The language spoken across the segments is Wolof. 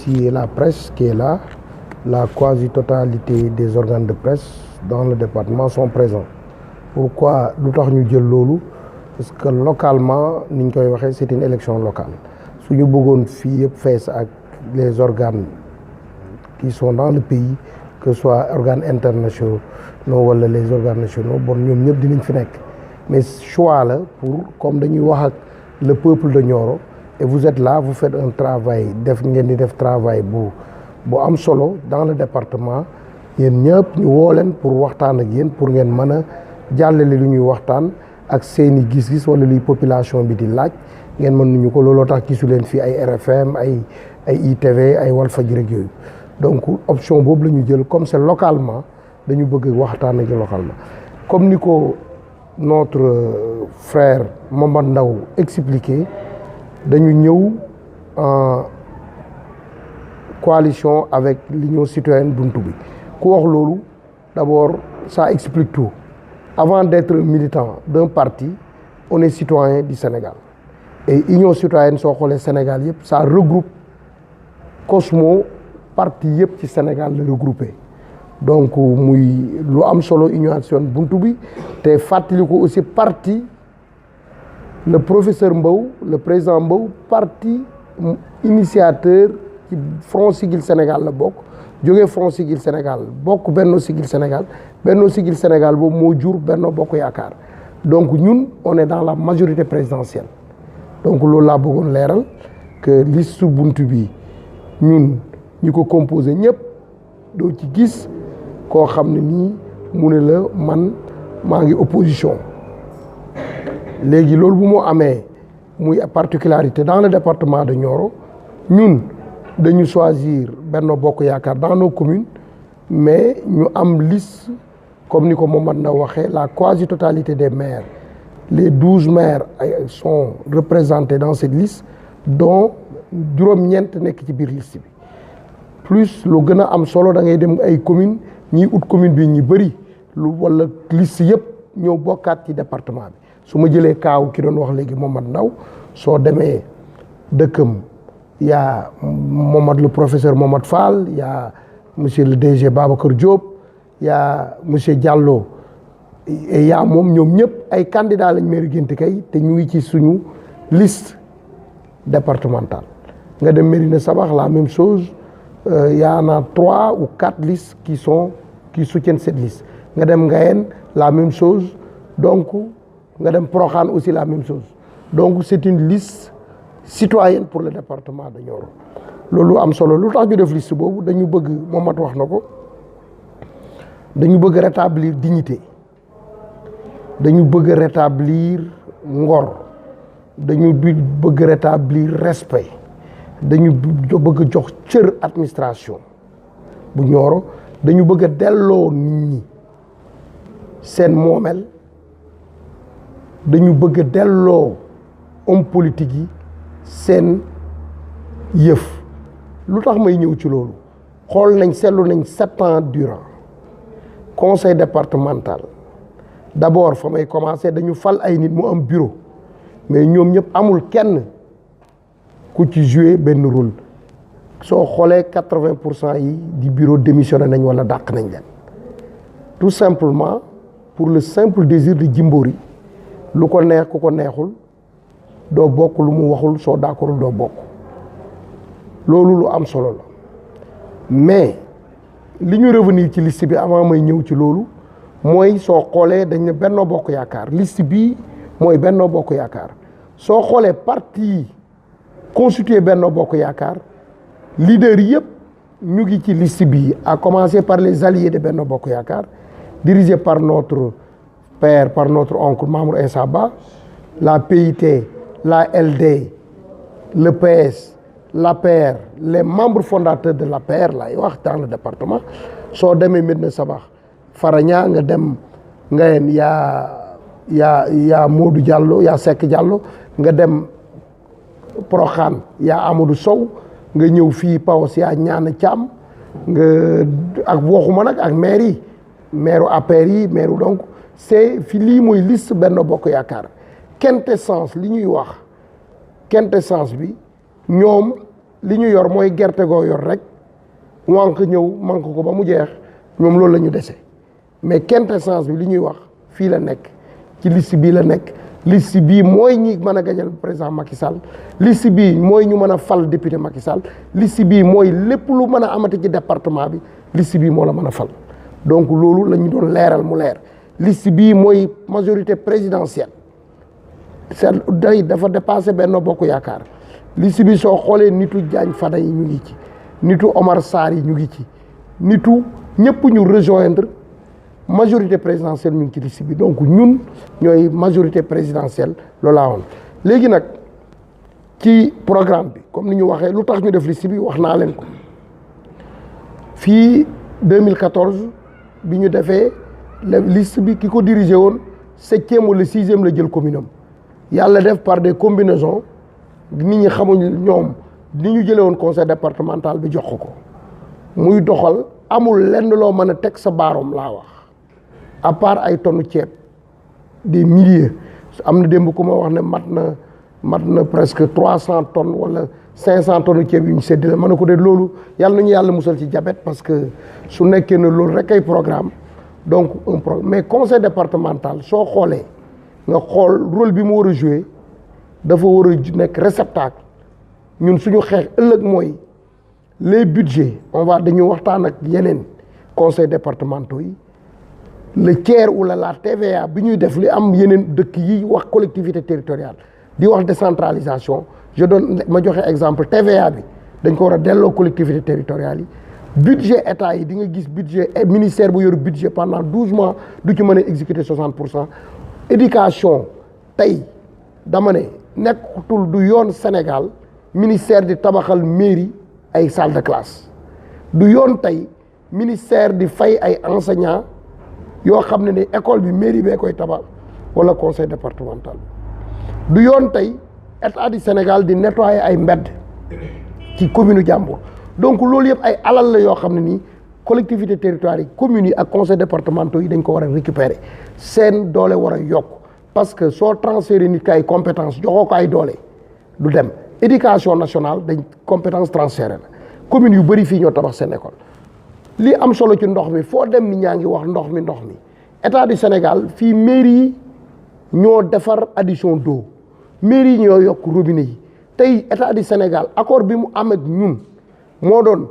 remercier la presse qui est là. La quasi-totalité des organes de presse dans le département sont présents. Pourquoi lu tax ñu jël loolu parce que localement ni ñu koy waxee c'est une élection locale su ñu bëggoon fii yëpp fees ak les organes qui sont dans le pays que ce soit organes internationaux wala les organes nationaux bon ñoom ñëpp dinañ fi nekk mais choix la pour comme dañuy wax ak le peuple de Nioro et vous êtes là vous faites un travail ngeen di def travail bu am solo dans le département yéen ñëpp ñu woo leen pour waxtaan ak yéen pour ngeen mën a jàllale lu ñuy waxtaan ak seeni gis-gis wala luy population bi di laaj ngeen mën nañu ko looloo tax gisu leen fii ay RFM ay ITV ay Walfadjri rek yooyu donc option boobu la ñu jël comme c'est localement dañu bëgg waxtaan ak localement comme ni ko notre frère Momad Ndao expliqué dañu ñëw en coalition avec l'Union citoyenne buntu bi ku wax loolu d'abord ça explique tout avant d'être militant d'un parti on est citoyen du Sénégal et Union citoyenne soo xoolee Sénégal yëpp ça regroupe Cosmo parti yëpp ci Sénégal la regroupé donc muy lu am solo Union citoyenne buntu bi te fàttali ko aussi parti le professeur Mbow le président Mbow parti initiateur ci Front Siggil Sénégal la bokk jógee Front Siggil Sénégal bokk Benno Siggil Sénégal Benno Siggil Sénégal boobu moo jur Benno Bokk Yaakaar donc ñun on est dans la majorité présidentielle donc loolu laa bëggoon leeral que liste buntu bi ñun ñi ko composé ñëpp doo ci gis koo xam ne nii mu ne la man maa ngi opposition léegi loolu bu moo amee muy particularité dans le département de Nioro ñun dañu choisir Benno Bokk Yaakaar dans nos communes mais ñu am liste comme ni ko Momad Ndao waxee la quasi-totalité des maires les 12 maires sont représentés dans cette liste dont juróom-ñeent nekk ci biir liste bi plus lu gën a am solo da ngay dem ay communes ñiy ut commune bi ñi bëri lu wala liste yëpp ñëw bokkaat ci département bi su ma jëlee kaaw ki doon wax léegi Momad Ndao soo demee dëkkam y a le professeur Momad Fall y a monsieur le DG Babacar Diop y a monsieur Diallo et y a moom ñoom ñëpp ay candidats lañ mairie Gént Kay te ñu ngi ci suñu liste départementale nga dem Médina Sabax la même chose y en a 3 ou 4 listes qui soutiennent cette liste nga dem Ngayène la même chose donc nga dem Prokhane aussi la même chose donc c'est une liste citoyenne pour le département de Nioro loolu am solo lu tax ñu def liste boobu dañu bëgg Momad wax na ko dañu bëgg rétablir dignité dañu bëgg rétablir ngor dañu bëgg rétablir respect dañu bëgg jox cër administration bu Nioro dañu bëgg a delloo nit ñi seen moomeel dañu bëgg a delloo homme politique yi seen yëf lu tax may ñëw ci loolu xool nañ seetlu nañ 7 ans durant conseil départemental d'abord fa may commencer dañu fal ay nit mu am bureau mais ñoom ñëpp amul kenn ku ci jouer benn rôle soo xoolee 80% yi di bureau démissionné nañ wala dàq nañ leen tout simplement pour le simple désir de Jimbori lu ko neex ku ko neexul doo bokk lu mu waxul soo d'accordul doo bokk loolu lu am solo la mais li ñu revenir ci liste bi avant may ñëw ci loolu mooy soo xoolee dañ ne Benno Bokk Yaakaar liste bii mooy Benno Bokk Yaakaar soo xoolee parti constitué Benno Bokk Yaakaar leader yëpp ñu ngi ci liste bii à commencer par les alliés de Benno Bokk Yaakaar dirigés par notre père par notre oncle Mamour Insa Ba la PIT la LD le PS l'APR les membres fondateurs de l'APR laay wax dans le département soo demee Médina Sabax Faragna nga dem Ngayène yaa Modou Diallo yaa Seck Diallo nga dem Prokhane yaa Amadou Sow nga ñëw fii Paos yaa Ñaana Thiam nga ak waxuma nag ak maire yi maire APR yi maire donc c'est fi lii mooy liste Benno Bokk Yaakaar quintessence li ñuy wax quintessence bi ñoom li ñu yor mooy gerte goo yor rek wànq ñëw manque ko ba mu jeex ñoom loolu la ñu dese mais quintessence bi li ñuy wax fii la nekk ci liste bii la nekk liste bii mooy ñi mën a gañal président Macky Sall liste bii mooy ñu mën a fal député Macky Sall liste bii mooy lépp lu mën a amati ci département bi liste bii moo la mën a fal donc loolu la ñu doon leeral mu leer liste bii mooy majorité présidentielle c'est day dafa dépassé Benno Bokk Yaakaar liste bi soo xoolee nitu Diagne Fada yi ñu ngi ci nitu Omar Sarr yi ñu ngi ci nitu ñëpp ñu rejoindre majorité présidentielle ñu ngi ci liste bi donc ñun ñooy majorité présidentielle loolu laa woon léegi nag ci programme bi comme ni ñu waxee lu tax ñu def liste bi wax naa leen ko fii 2014 bi ñu defee liste bi ki ko dirigé woon 7e wala 6e la jël commune am yàlla def par des combinaisons nit ñi xamuñ ñoom ni ñu jëlee woon conseil départemental bi jox ko muy doxal amul lenn loo mën a teg sa baaroom laa wax à part ay tonnes ceeb des milliers am na démb ku ma wax ne mat na presque 300 tonnes wala 500 tonnes ceeb yu ñu séddale ma ne ko de loolu yàlla nañu yàlla musal ci diabète parce que su nekkee ne loolu rek ay programme donc un programme mais conseil départemental soo xoolee nga xool rôle bi mu war a jouer dafa war a nekk réceptacle ñun suñu xeex ëllëg mooy les budgets on va dañu waxtaan ak yeneen conseil départementaux yi le tiers ou la TVA bi ñuy def li am yeneen dëkk yi wax collectivité territoriale di wax décentralisation je donne ma joxe exemple TVA bi dañ ko war a delloo collectivité territoriale yi budget état yi di nga gis budget ministère bu yor budget pendant 12 mois du ci mën a exécuter 60%. éducation tey dama ne nekkatul du yoon Sénégal ministère di tabaxal mairie ay salle de classe du yoon tey ministère di fay ay enseignants yoo xam ne école bi mairie bee koy tabax wala conseil départemental du yoon tey état du Sénégal di nettoyer ay mbedd ci commune jàmbur donc loolu yëpp ay alal la yoo xam ne nii collectivité territoriale yi communes yi ak conseil départementaux yi dañ ko war a récupérer seen doole war a yokk parce que soo transféré nit ki ay compétence joxoo ko ay doole du dem éducation nationale dañ compétence transféré la communes yu bëri fii ñoo tabax seen école li am solo ci ndox mi foo dem ni ñaa ngi wax ndox mi état du Sénégal fii mairie yi ñoo defar addition d'eau mairie yi ñoo yokk robinet yi tey état du Sénégal accord bi mu am ak ñun moo doon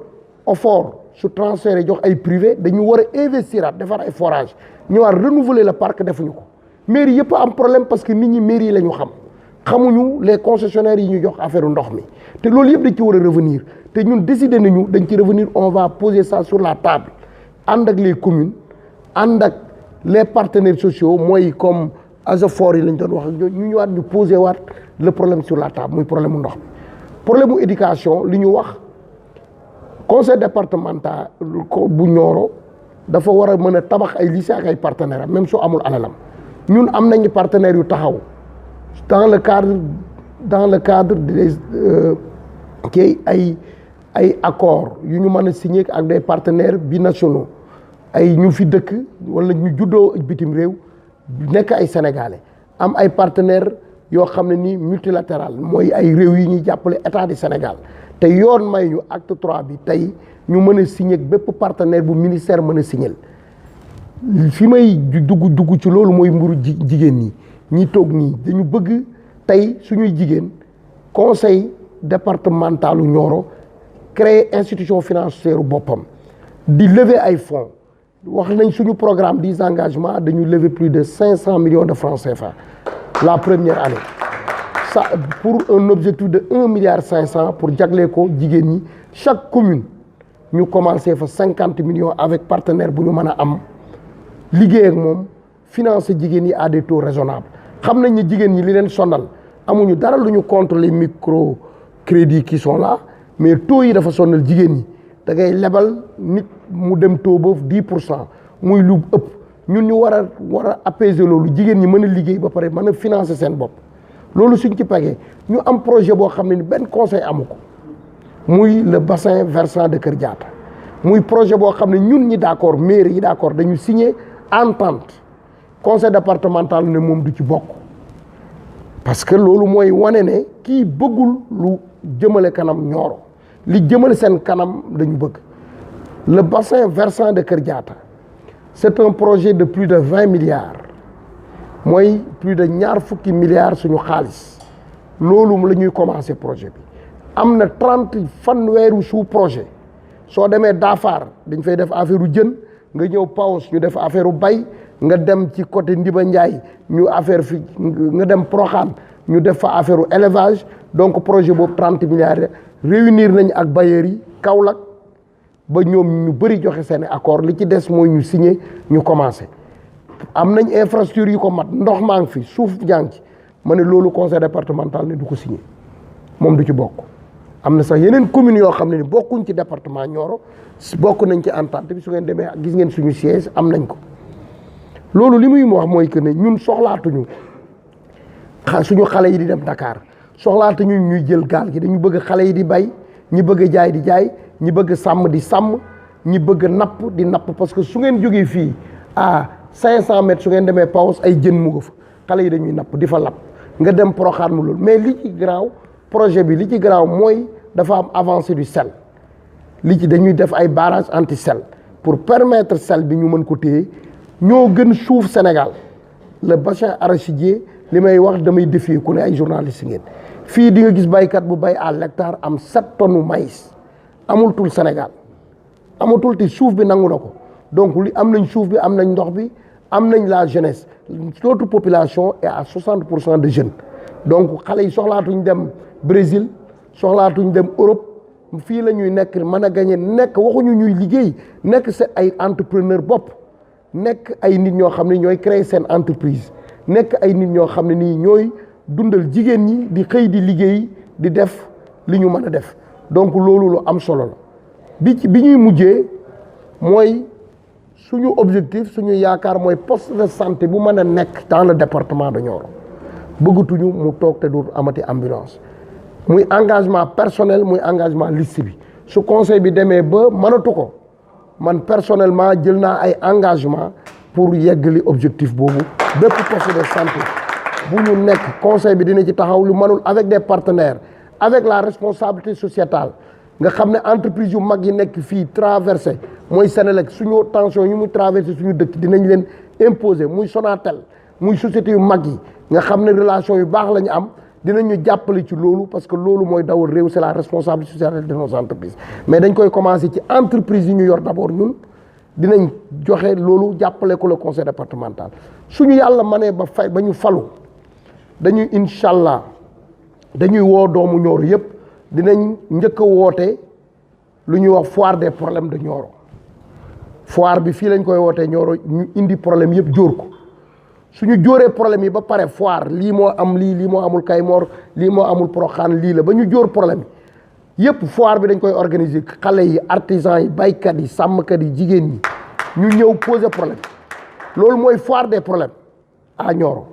OFOR su transféré jox ay privé dañu war a investiraat defar ay forage ñu war renouveler le parc defuñu ko mairie yëpp am problème parce que nit ñi mairie yi la ñu xamuñu les concessionnaires yi ñu jox affaire ndox mi te loolu yëpp dañ ci war a revenir te ñun décidé nañu dañ ci revenir on va poser ça sur la table ànd ak les communes ànd ak les partenaires sociaux mooy comme ASAFOR yi lañ doon wax ak ñu ñëwaat ñu poser waat le problème sur la table muy problème mu ndox mi problème mu éducation li ñu wax conseil départemental bu Nioro dafa war a mën a tabax ay lycée ak ay partenaires même su amul alalam ñun am nañu partenaires yu taxaw dans le cadre des kii ay accords yu ñu mën a signé ak des partenaires binationaux ay ñu fi dëkk wala ñu juddoo bitim réew nekk ay sénégalais am ay partenaires yoo xam ne nii multilatéral mooy ay réew yi ñuy jàppale état du Sénégal te yoon may ñu acte 3 bi tey ñu mën a signé bépp partenaire bu ministère mën a signé fi may dugg ci loolu mooy mburu jigéen ñi toog nii dañu bëgg tey suñuy jigéen conseil départementalu Nioro créer institution financière boppam di lever ay fonds wax nañ suñu programme des engagements dañu lever plus de 500 millions de francs CFA la première année ça pour un objectif de 1,5 milliard pour jagle ko jigéen ñi chaque commune ñu commencé fa 50 millions avec partenaire bu ñu mën a am liggéey ak moom financer jigéen ñi à des taux raisonnables xam nañ ne jigéen ñi li leen sonal amuñu dara lu ñu contre les microcrédits qui sont là mais taux yi dafa sonal jigéen ñi da ngay lebal nit mu dem taux ba 10% muy lu ëpp ñun ñu war a apaiser loolu jigéen ñi mën a liggéey ba pare mën a financer seen bopp loolu suñ ci pegee ñu am projet boo xam ne ni benn conseil amu ko muy le bassin versant de Kër Diatta muy projet boo xam ne ñun ñi d'accord mairie yi d'accord dañu signer entente conseil départemental ne moom du ci bokk parce que loolu mooy wane ne kii bëggul lu jëmale kanam Nioro li jëmal seen kanam lañu bëgg. Le bassin versant de Kër Diatta c'est un projet de plus de 20 milliards mooy plus de ñaar fukki milliards suñu xaalis loolu la ñuy commencer projet bi am na 30 fanweeru sous projet soo demee Dafar dañ fay def affaire u jën nga ñëw Paos ñu def affaire u bay nga dem ci côté Ndiba Ndiaye ñu affaire fi nga dem Proxaan ñu def fa affaire u élevage donc projet boobu 30 milliards réunir nañ ak bailleurs yi Kaolack ba ñoom ñu bëri joxe seen accord li ci des mooy ñu signer ñu commencer am nañ infrastructure yu ko mat ndox maa ngi fi suuf jàng ci ma ne loolu conseil départemental ne du ko signer moom du ci bokk am na sax yeneen communes yoo xam ne ni bokkuñ ci département Nioro bokk nañ ci entente bi su ngeen demee gis ngeen suñu siège am nañ ko loolu li muy wax mooy que ne ñun soxlaatuñu suñu xale yi di dem Dakar soxlaatuñu ñuy jël gaal gi dañu bëgg xale yi di bay ñi bëgg jaay di jaay ñi bëgg sàmm di sàmm ñi bëgg napp di napp parce que su ngeen jógee fii à 500 mètres su ngeen demee Paos ay jën mu nga fa xale yi dañuy napp di fa lapp nga dem Proxaan mu loolu mais li ci garaaw projet bi li ci garaaw mooy dafa am avancée du sel li ci dañuy def ay barrage anti sel pour permettre sel bi ñu mën ko téye ñoo gën suuf Sénégal le bassin arachidier li may wax damay défier ku ne ay journaliste ngeen fii di nga gis baykat bu bay à l'hectare am 7 tonnes maïs amultul Sénégal amatul te suuf bi nangu na ko donc li am nañ suuf bi am nañ ndox bi am nañ la jeunesse notre population est à 60% de jeunes donc xale yi soxlaatuñ dem Brésil soxlaatuñ dem Europe fii la ñuy nekk mën a gagner nekk waxuñu ñuy liggéey nekk seen ay entrepreneur bopp nekk ay nit ñoo xam ne ñooy créer seen entreprise nekk ay nit ñoo xam ne nii ñooy dundal jigéen ñi di xëy di liggéey di def li ñu mën a def donc loolu lu am solo la bi ñuy mujjee mooy suñu objectif suñu yaakaar mooy poste de santé bu mën a nekk dans le département de Nioro bëggatuñu mu toog te du amati ambulance muy engagement personnel muy engagement liste bi su conseil bi demee ba mënatu ko man personnellement jël naa ay engagement pour yeggali objectif boobu bépp poste de santé bu ñu nekk conseil bi dina ci taxaw lu mënul avec des partenaires avec la responsabilité sociétale nga xam ne entreprise yu mag yi nekk fii traversé mooy Senelec suñu tension yi muy traversé suñu dëkk dinañ leen imposer muy Sonatel muy société yu mag yi nga xam ne relation yu baax la ñu am dinañu jàppale ci loolu parce que loolu mooy dawal réew c'est la responsabilité sociale de nos entreprises mais dañ koy commencer ci entreprise yi ñu yor d'abord ñun dinañ joxe loolu jàppale ko le conseil départemental suñu yàlla mënee ba fay ba ñu falu dañuy incha allah dañuy woo doomu Nioro yëpp dinañ njëkk a woote lu ñuy wax foire des problèmes de Nioro foire bi fii lañ koy wootee Nioro ñu indi problème yëpp jóor ko suñu jóoree problème yi ba pare foire lii moo am lii moo amul Kaymoor lii moo amul Proxaan lii la ba ñu jóor problème yi yëpp foire bi dañ koy organiser xale yi artisans yi baykat yi sàmmkat yi jigéen ñi ñu ñëw poser problème loolu mooy foire des problèmes à Nioro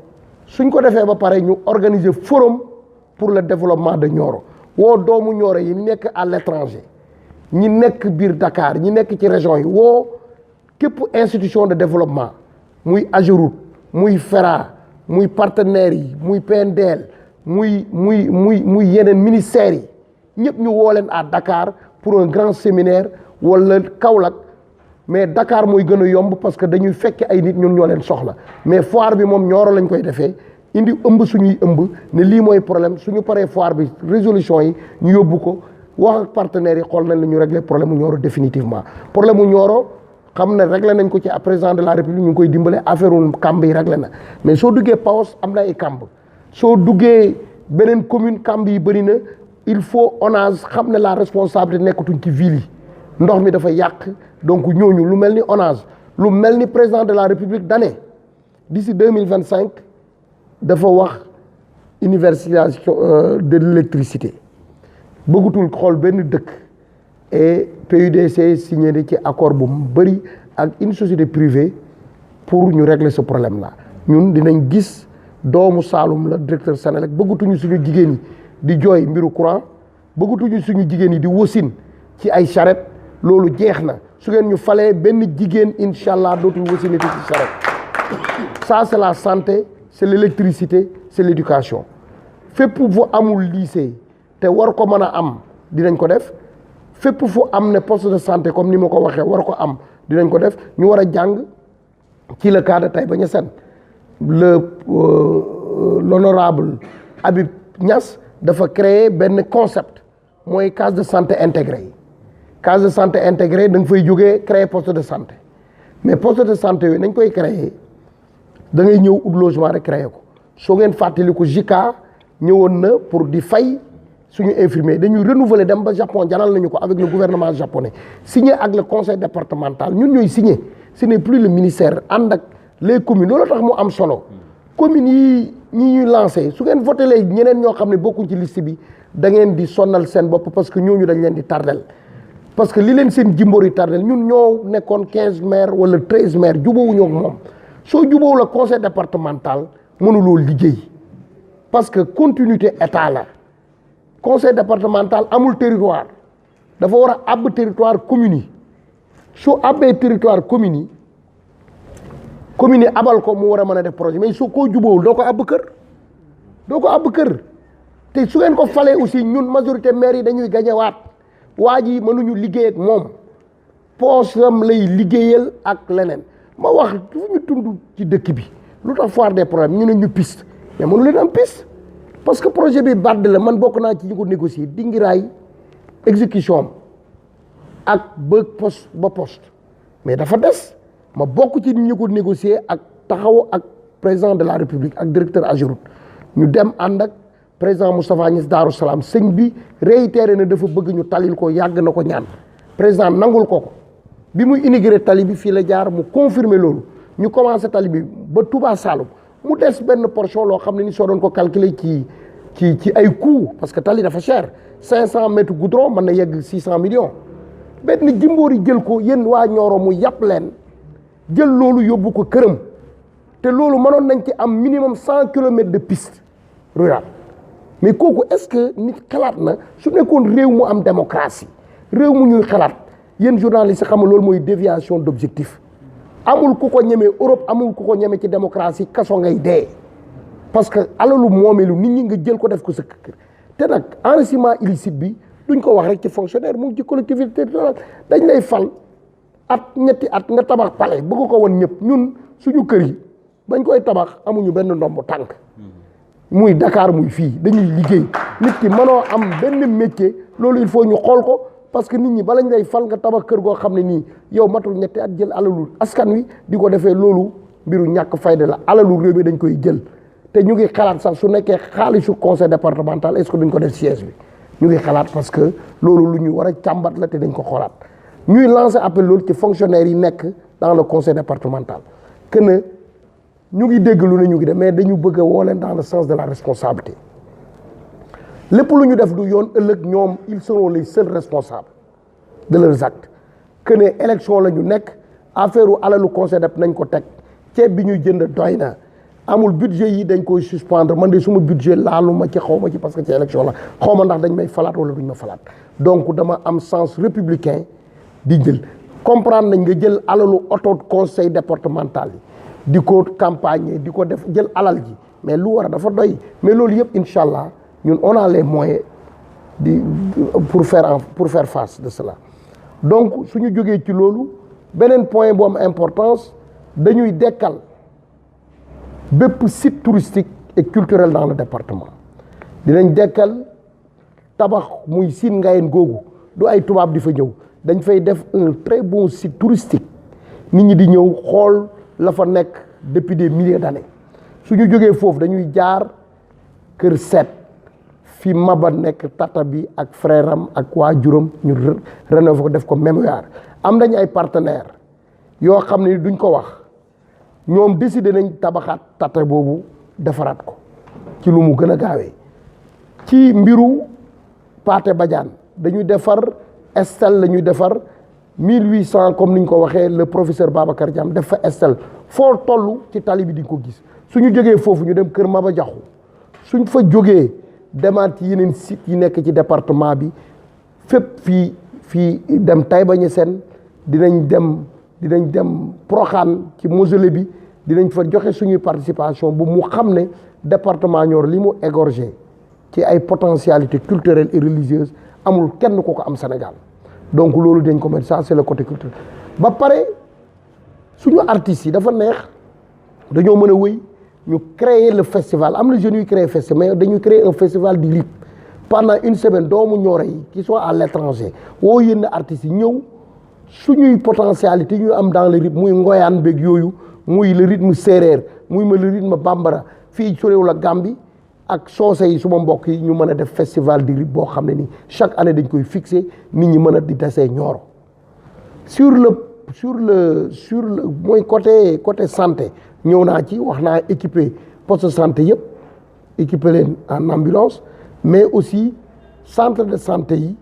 suñ ko defee ba pare ñu organiser forum pour le développement de Nioro woo doomu Nioro yi nekk à l'étranger ñi nekk biir Dakar ñi nekk ci région yi woo képp institution de développement muy AGEROUTE muy FERA muy partenaires yi muy PNDL muy yeneen ministères yi ñëpp ñu woo leen à Dakar pour un grand séminaire wala Kaolack mais Dakar mooy gën a yomb parce que dañuy fekk ay nit ñun ñoo leen soxla mais foire bi moom Nioro lañ koy defee indi ëmb suñuy ëmb ne lii mooy problème suñu paree foire bi résolution yi ñu yóbbu ko wax ak partenaires yi xool nañ la ñu régler problème mu Nioro définitivement problème mu Nioro xam ne réglé nañ ko ci président de la république ñu ngi koy dimbale affaire u kamb yi réglé na mais soo duggee Paos am na ay kamb soo duggee beneen commune kamb yi bëri na il faut ONAS xam ne la responsabilité nekkatuñ ci ville yi ndox mi dafa yàq donc ñooñu lu mel ni ONAS lu mel ni président de la république d'année d'ici 2025 dafa wax universalisation de l'électricité bëggutul xool benn dëkk et PUDC signé na ci accord bu bëri ak une société privée pour ñu régler ce problème là ñun dinañ gis doomu Saloum la directeur Senelec bëggatuñu suñu jigéen yi di jooy mbiru courant bëggatuñu suñu jigéen yi di wasin ci ay charrette loolu jeex na su ngeen ñu falee benn jigéen incha allah dootul wasinati ci charrette ça c'est la santé c'est l'électricité c'est l'éducation fépp fu amul lycée te war ko mën a am dinañ ko def fépp fu am ne poste de santé comme ni ma ko waxee war ko am dinañ ko def. ñu war a jàng ci le cas de Taïba Niassène l'honorable Habib Niass dafa créer benn concept mooy case de santé intégré yi. case de santé intégré da nga fay jógee créer poste de santé mais poste de santé yooyu nañ koy créer da ngay ñëw ut logement rek créer ko. soo ngeen fàttaliku JICA ñëwoon na pour di fay suñu infirmier dañuy renouveler dem ba Japon jaral nañu ko avec le gouvernement japonais signé ak le conseil départemental ñun ñooy signé ce n'est plus le ministère ànd ak les communes loolu tax mu am solo. communes yi ñi ñuy lancé su ngeen voté lee ñeneen ñoo xam ne bokkuñ ci liste bi da ngeen di sonnal seen bopp parce que ñooñu dañ leen di tardel parce que li leen seen jimboor yi tardel ñun ñoo nekkoon 15 maires wala 13 maires jubóowuñu ak moom soo jubóowu la conseil départemental mënuloo liggéey parce que continuité état la conseil départemental amul territoire dafa war a àbb territoire communes yi soo àbbee territoire communes yi commune yi abal ko mu war a mën a def projet mais su koo jubóowul doo ko àbb kër te su ngeen ko falee aussi ñun majorité maire yi dañuy gañewaat waa ji mënuñu liggéey ak moom poosam lay liggéeyal ak leneen ma wax fu ñu tund ci dëkk bi lu tax foire des problèmes ñu ne ñu piste mais mënu leen am piste parce que projet bi badd la man bokk naa ci ñu ko négocier dingiraay exécution am ak ba poste mais dafa des ma bokk ci ñu ko négocier ak taxaw ak président de la république ak directeur AGEROUTE ñu dem ànd ak président Moustapha Niasse Daaru Salaam sëñ bi réitéré na dafa bëgg ñu talil ko yàgg na ko ñaan président nangul ko bi muy inauguré tali bi fii la jaar mu confirmer loolu ñu commencé tali bi ba Touba Saloum mu des benn portion loo xam ne ni soo doon ko calculer ci ay coûts parce que tali dafa cher 500 mètres goudron mën na yegg 600 millions benn jimboor yi jël ko yéen waa Nioro mu yàpp leen jël loolu yóbbu ko këram te loolu mënoon nañ ci am minimum 100 kilomètres de piste rurale mais kooku est-ce que nit xalaat na su nekkoon réew mu am démocratie réew mu ñuy xalaat yéen journalistes yi xam nga loolu mooy déviation d'objectif amul ku ko ñemee Europe amul ku ko ñeme ci démocratie kaso ngay dee parce que alalu moomeelu nit ñi nga jël ko def ko sa kër te nag enrichissement illicite bi duñ ko wax rek ci fonctionnaire mu ngi ci collectivité territoriale dañ lay fal ñetti at nga tabax palais bëgg ko woon ñëpp ñun suñu kër yi bañ koy tabax amuñu benn ndomb tànk muy Dakar muy fii dañuy liggéey nit ki mënoo am benn métier loolu il faut ñu xool ko parce que nit ñi balañ lay fal nga tabax kër goo xam ne nii yow matul ñetti at jël alalu askan wi di ko defee loolu mbiru ñàkk fayda la alalu réew mi dañ koy jël te ñu ngi xalaat sax su nekkee xaalisu conseil départemental est-ce que duñ ko def siège bi ñu ngi xalaat parce que loolu lu ñu war a càmbat la te dañ ko xoolaat ñuy lancer appel loolu ci fonctionnaires yi nekk dans le conseil départemental que ne ñu ngi dégg lu ne ñu ngi def mais dañu bëgg a woo leen dans le sens de la responsabilité lépp lu ñu def du yoon ëllëg ñoom ils seront les seuls responsables de leurs actes que ne élection la ñu nekk affaire u alalu conseil def nañ ko teg ceeb bi ñuy jënd doy na amul budget yi dañ koy suspendre man de suma budget laalu ma ci xaw ma ci parce que ci élection la xaw ma ndax dañ may falaat wala duñ ma falaat donc dama am sens républicain di jël comprendre nañ nga jël alalu auto conseil départemental yi di ko campagne di ko def jël alal ji mais lu war a dafa doy mais loolu yëpp incha allah ñun on a les moyens pour faire face de cela donc suñu jógee ci loolu beneen point bu am importance dañuy dekkal bépp site touristique et culturel dans le département dinañ dekkal tabax muy Sine Ngayeen googu du ay tubaab di fa ñëw dañ fay def un très bon site touristique nit ñi di ñëw xool la fa nekk depuis des milliers d'années suñu jógee foofu dañuy jaar Kër Seet fi Maba nekk tata bi ak frère am ak waajuram ñu rénové ko def ko mémoire am nañ ay partenaires yoo xam ne duñ ko wax ñoom décidé nañ tabaxaat tata boobu defaraat ko ci lu mu gën a gaawee ci mbiru Pathé Badiane dañuy defar stèle la ñuy defar 1800 comme ni ñu ko waxee le professeur Babacar Thiam def fa stèle foo toll ci tali bi di ko gis suñu jógee foofu ñu dem Kër Maba Jaxu suñ fa jógee demaat ci yeneen sites yi nekk ci département bi fépp fii dem Taïba Niassène dinañ dem Proxaan ci mausolée bi dinañ fa joxe suñuy participation bu mu xam ne département Nioro li mu égorgé ci ay potentialités culturelles et religieuses amul kenn ko am Sénégal donc loolu dañ ko mettre ça c'est le côté culturel ba pare suñu artistes yi dafa neex dañoo mën a wëy ñu créer le festival am na jeunes yu créer festival mais dañu créer un festival du RIP pendant une semaine doomu Nioro yi qui sont à l'étranger woo yenn artistes yi ñëw suñuy potentialité ñu am dans le rythme muy ngoyaan beeg yooyu muy le rythme séeréer muy le rythme bambara fii su réew la Gambie ak soose yi suma mbokk yi ñu mën a def festival du rythme boo xam ne ni chaque année dañ koy fixé nit ñi mën a di desee Nioro sur le mooy côté santé ñëw naa ci wax naa équiper poste de santé yëpp équiper leen en ambulance mais aussi centre de santé yi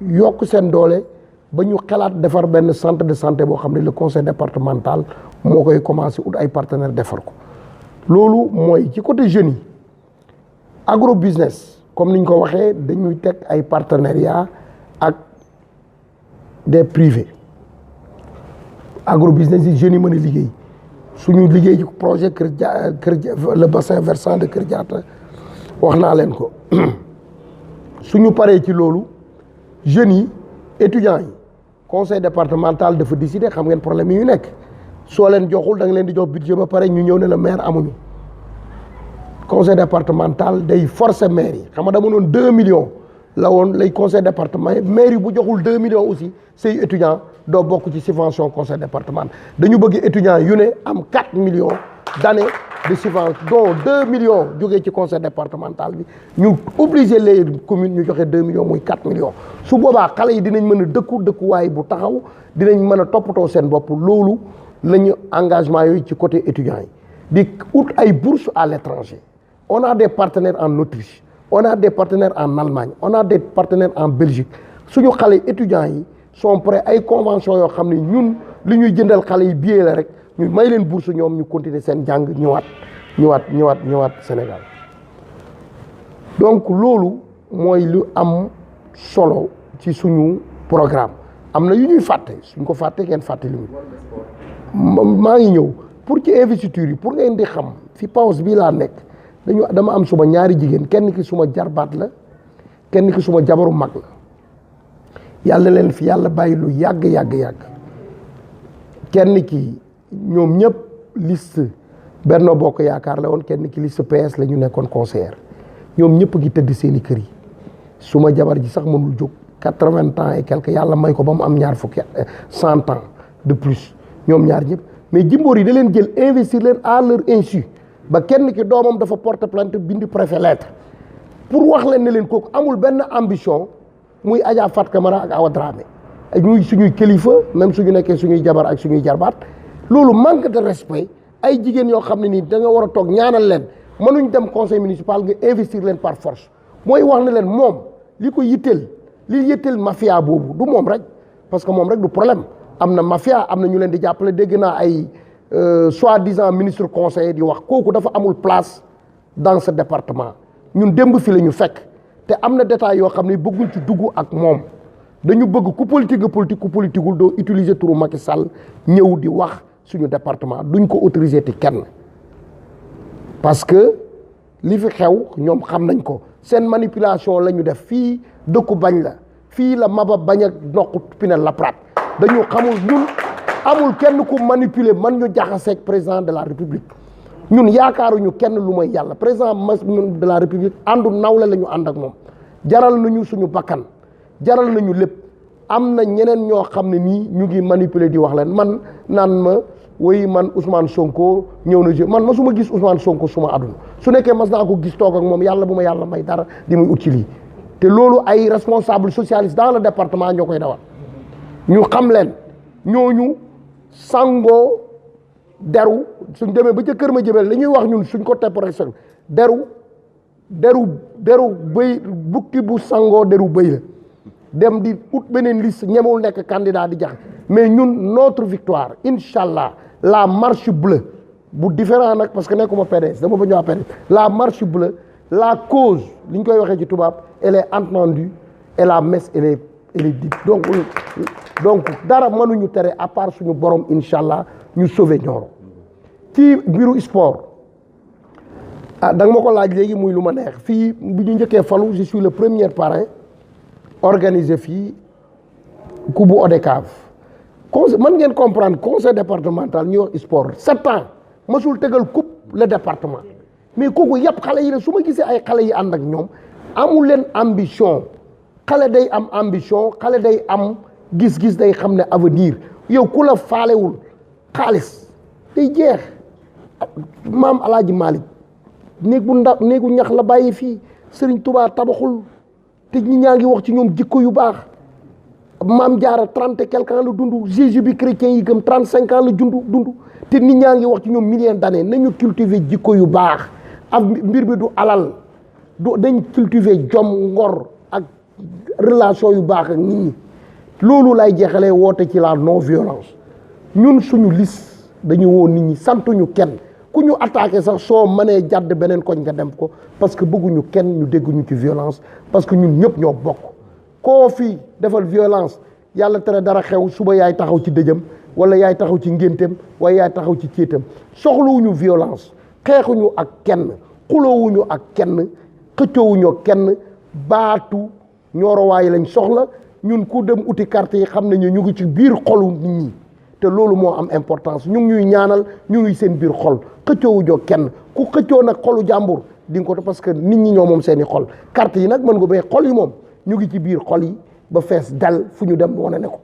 yokk seen doole ba ñu xalaat defar benn centre de santé boo xam ne le conseil départemental moo koy commencé ut ay partenaires defar ko loolu mooy ci côté jeunes yi agro business comme ni ñu ko waxee dañuy teg ay partenariat ak des privés agro business yi jeunes yi mën a liggéey suñu liggéey ci projet Kër le bassin versant de Kër Diatta wax naa leen ko suñu paree ci loolu jeunes yi étudiants yi conseil départemental dafa décider xam ngeen problème yi ñu nekk soo leen joxul da nga leen di jox budget ba pare ñu ñëw ne la maire amuñu conseil départemental day forcer maire yi xam nga dama noon 2 millions la woon lay conseil départemental maire yi bu joxul 2 millions aussi say étudiants doo bokk ci subvention conseil départemental dañu bëgg étudiants yu ne am 4 millions d'années de subvention dont 2 millions jógee ci conseil départemental bi ñu obligé les communes ñu joxe 2 millions muy 4 millions su boobaa xale yi dinañ mën a dëkkuwaay bu taxaw dinañ mën a toppatoo seen bopp loolu la ñu engagement yooyu ci côté étudiants yi di ut ay bourses à l'étranger on a des partenaires en Autriche on a des partenaires en Allemagne on a des partenaires en Belgique suñu xale étudiants yi sont prêts ay convention yoo xam ne ñun li ñuy jëndal xale yi billet la rek ñu may leen bourse ñoom ñu continuer seen jàng ñëwaat Sénégal donc loolu mooy lu am solo ci suñu programme am na yu ñuy fàtte suñ ko fàtte kenn fàtte li maa ngi ñëw pour ci investiture yi pour ngeen di xam fi pause bii laa nekk dama am suma ñaari jigéen kenn ki suma jarbaat la kenn ki suma jabaru mag la yàlla leen fi yàlla bàyyi lu yàgg kenn ki ñoom ñëpp liste Benno Bokk Yaakaar la woon kenn ki liste PS la ñu nekkoon conseillère ñoom ñëpp gi tëdd seeni kër yi suma jabar ji sax mënul jóg 80 ans et quelque yàlla may ko ba mu am ñaar fukki 100 ans de plus ñoom ñaar ñëpp mais jimboor yi da leen jël investir leen à leur insu ba kenn ki doomam dafa porter plainte bindi préfet lettre pour wax leen ne leen kooku amul benn ambition muy Adja Fat Camara ak Awa Dramé ñuy suñuy kilifa même suñu nekkee suñuy jabar ak suñuy jarbaat loolu manque de respect ay jigéen yoo xam ne nii da nga war a toog ñaanal leen mënuñ dem conseil municipal nga investir leen par force mooy wax ne leen moom li ko yitteel li yitteel mafia boobu du moom rek parce que moom rek du problème am na mafia am na ñu leen di jàppale dégg naa ay soi-disant ministre conseiller di wax kooku dafa amul place dans ce département ñun démb fi la ñu fekk te am na détails yoo xam ne bëgguñ ci dugg ak moom dañu bëgg ku politique nga politique ku politiqueul doo utiliser turu Macky Sall ñëw di wax suñu département duñ ko autoriser te kenn parce que li fi xew ñoom xam nañ ko seen manipulation la ñu def fii dëkku bañ la fii la maba bañ a noq Pinel Laprade dañu xamul ñun amul kenn ku manipuler man ñu jaxaseeg président de la république ñun yaakaaruñu kenn lu may yàlla président de la république àndu nawle la ñu ànd ak moom jaral nañu suñu bakkan jaral nañu lépp am na ñeneen ñoo xam ne nii ñu ngi manipuler di wax leen man naan ma woy man Ousmane Sonko ñëw na man ma su ma gis Ousmane Sonko suma àdduna su nekkee mas naa ko gis toog ak moom yàlla bu ma yàlla may dara di muy ut ci lii te loolu ay responsable socialiste dans le département ñoo koy dawal ñu xam leen ñooñu sangoo deru suñ demee ba ca kër ma jëmel li ñuy wax ñun suñ ko tepp rek deru bëy bukki bu sangoo deru bëy la dem di ut beneen liste ñemewul nekk candidat di jax mais ñun notre victoire incha allah la marche bleue bu différent nag parce que nekkuma PDS dama ba ñëwaat PDS la marche bleue la cause li ñu koy waxee ci tubaab elle est entendue et la messe elle est dite donc dara mënuñu tere à part suñu borom incha allah ñu sauver Nioro ci mbiru sport da nga ma ko laaj léegi muy lu ma neex fii bu ñu njëkkee falu je suis le premier parrain organisé fii coupe bu ODCAV conseil mën ngeen comprendre conseil départemental ñu wax sport 7 ans masul tegal coupe le département mais kooku yëpp xale yi la su ma gisee ay xale yi ànd ak ñoom amul leen ambition xale day am ambition xale day am gis-gis day xam ne avenir yow ku la faalewul xaalis day jeex maam Alaaji Malick néegu ñax la bàyyi fii Serigne Touba tabaxul te ñi ñaa ngi wax ci ñoom jikko yu baax maam Jaara 30 et quelque ans la dund Jésus bi chrétien yi gëm 35 ans la dund te nit ñaa ngi wax ci ñoom milliers d'années nañu cultiver jikko yu baax ak mbir bi du alal dañ cultiver jom ngor ak relation yu baax ak nit ñi loolu lay jeexalee woote ci la non violence ñun suñu liste dañu woo nit ñi santuñu kenn ku ñu attaqué sax soo mënee jàdd beneen koñ nga dem ko parce que bëgguñu kenn ñu dégguñu ci violence parce que ñun ñëpp ñoo bokk koo fii defal violence yàlla tere dara xew suba yaay taxaw ci dëjëm wala yaay taxaw ci ngénteem wala yaay taxaw ci céetam soxlawuñu violence xeexuñu ak kenn xuloowuñu ak kenn xëccoowuñu ak kenn baatu ñoorowaay lañ soxla ñun ku dem uti carte yi xam nañu ñu ngi ci biir xolu nit ñi te loolu moo am importance ñu ngi ñuy ñaanal ñu ngi seen biir xol xëccoowuñu kenn ku xëccoo nag xolu jàmbur di nga ko parce que nit ñi ñoo moom seen i xol carte yi nag mën nga bay xol yi moom ñu ngi ci biir xol yi ba fees dal fu ñu dem wane ne ko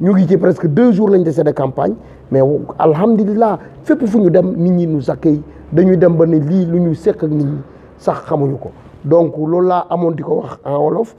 ñu ngi ci presque 2 jours lañ dese de campagne mais alhamdulilah fépp fu ñu dem nit ñi nous accueillent dañuy dem ba ne lii lu ñu seq ak nit ñi sax xamuñu ko donc loolu laa amoon di ko wax en wolof.